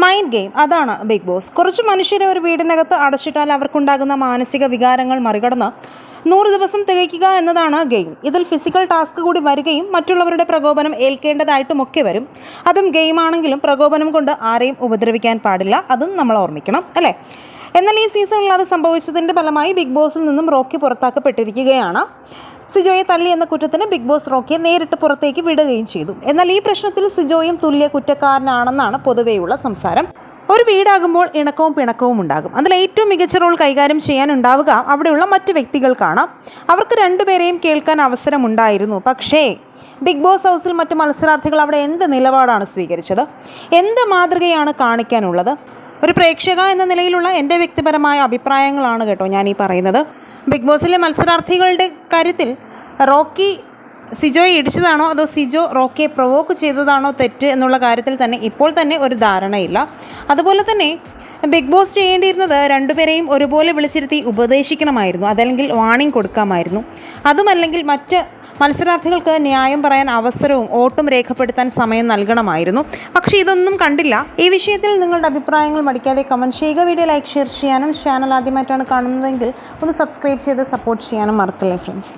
Mind game, അതാണ് big boss. കുറച്ച് മനുഷ്യരെ ഒരു വീടിനകത്ത് അടച്ചിട്ടാൽ അവർക്കുണ്ടാകുന്ന മാനസിക വികാരങ്ങൾ മറികടന്ന് 100 ദിവസം തികയ്ക്കുക എന്നതാണ് ഗെയിം. ഇതിൽ ഫിസിക്കൽ ടാസ്ക് കൂടി വരികയും മറ്റുള്ളവരുടെ പ്രകോപനം ഏൽക്കേണ്ടതായിട്ടുമൊക്കെ വരും. അതും ഗെയിമാണെങ്കിലും പ്രകോപനം കൊണ്ട് ആരെയും ഉപദ്രവിക്കാൻ പാടില്ല, അതും നമ്മൾ ഓർമ്മിക്കണം അല്ലേ. എന്നാൽ ഈ സീസണിൽ അത് സംഭവിച്ചതിൻ്റെ ഫലമായി ബിഗ് ബോസിൽ നിന്നും റോക്കി പുറത്താക്കപ്പെട്ടിരിക്കുകയാണ്. സിജോയെ തല്ലി എന്ന കുറ്റത്തിന് ബിഗ് ബോസ് റോക്കിയെ നേരിട്ട് പുറത്തേക്ക് വിടുകയും ചെയ്തു. എന്നാൽ ഈ പ്രശ്നത്തിൽ സിജോയും തുല്യ കുറ്റക്കാരനാണെന്നാണ് പൊതുവെയുള്ള സംസാരം. ഒരു വീടാകുമ്പോൾ ഇണക്കവും പിണക്കവും ഉണ്ടാകും. അതിൽ ഏറ്റവും മികച്ച റോൾ കൈകാര്യം ചെയ്യാനുണ്ടാവുക അവിടെയുള്ള മറ്റു വ്യക്തികൾക്കാണ്. അവർക്ക് രണ്ടുപേരെയും കേൾക്കാൻ അവസരമുണ്ടായിരുന്നു. പക്ഷേ ബിഗ് ബോസ് ഹൗസിൽ മറ്റു മത്സരാർത്ഥികൾ അവിടെ എന്ത് നിലപാടാണ് സ്വീകരിച്ചത്? എന്ത് മാതൃകയാണ് കാണിക്കാനുള്ളത്? ഒരു പ്രേക്ഷക എന്ന നിലയിലുള്ള എൻ്റെ വ്യക്തിപരമായ അഭിപ്രായങ്ങളാണ് കേട്ടോ ഞാൻ ഈ പറയുന്നത്. ബിഗ് ബോസിലെ മത്സരാർത്ഥികളുടെ കാര്യത്തിൽ റോക്കി സിജോയെ ഇടിച്ചതാണോ അതോ സിജോ റോക്കിയെ പ്രൊവോക്ക് ചെയ്തതാണോ തെറ്റ് എന്നുള്ള കാര്യത്തിൽ തന്നെ ഇപ്പോൾ തന്നെ ഒരു ധാരണയില്ല. അതുപോലെ തന്നെ ബിഗ് ബോസ് ചെയ്യേണ്ടിയിരുന്നത് രണ്ടുപേരെയും ഒരുപോലെ വിളിച്ചിരുത്തി ഉപദേശിക്കണമായിരുന്നു, അതല്ലെങ്കിൽ വാണിംഗ് കൊടുക്കാമായിരുന്നു. അതുമല്ലെങ്കിൽ മറ്റ് മത്സരാർത്ഥികൾക്ക് ന്യായം പറയാൻ അവസരവും വോട്ടും രേഖപ്പെടുത്താൻ സമയം നൽകണമായിരുന്നു. പക്ഷേ ഇതൊന്നും കണ്ടില്ല. ഈ വിഷയത്തിൽ നിങ്ങളുടെ അഭിപ്രായങ്ങൾ മടിക്കാതെ കമൻറ്റ് ചെയ്യുക. വീഡിയോ ലൈക്ക് ഷെയർ ചെയ്യാനും ചാനൽ ആദ്യമായിട്ടാണ് കാണുന്നതെങ്കിൽ ഒന്ന് സബ്സ്ക്രൈബ് ചെയ്ത് സപ്പോർട്ട് ചെയ്യാനും മറക്കല്ലേ ഫ്രണ്ട്സ്.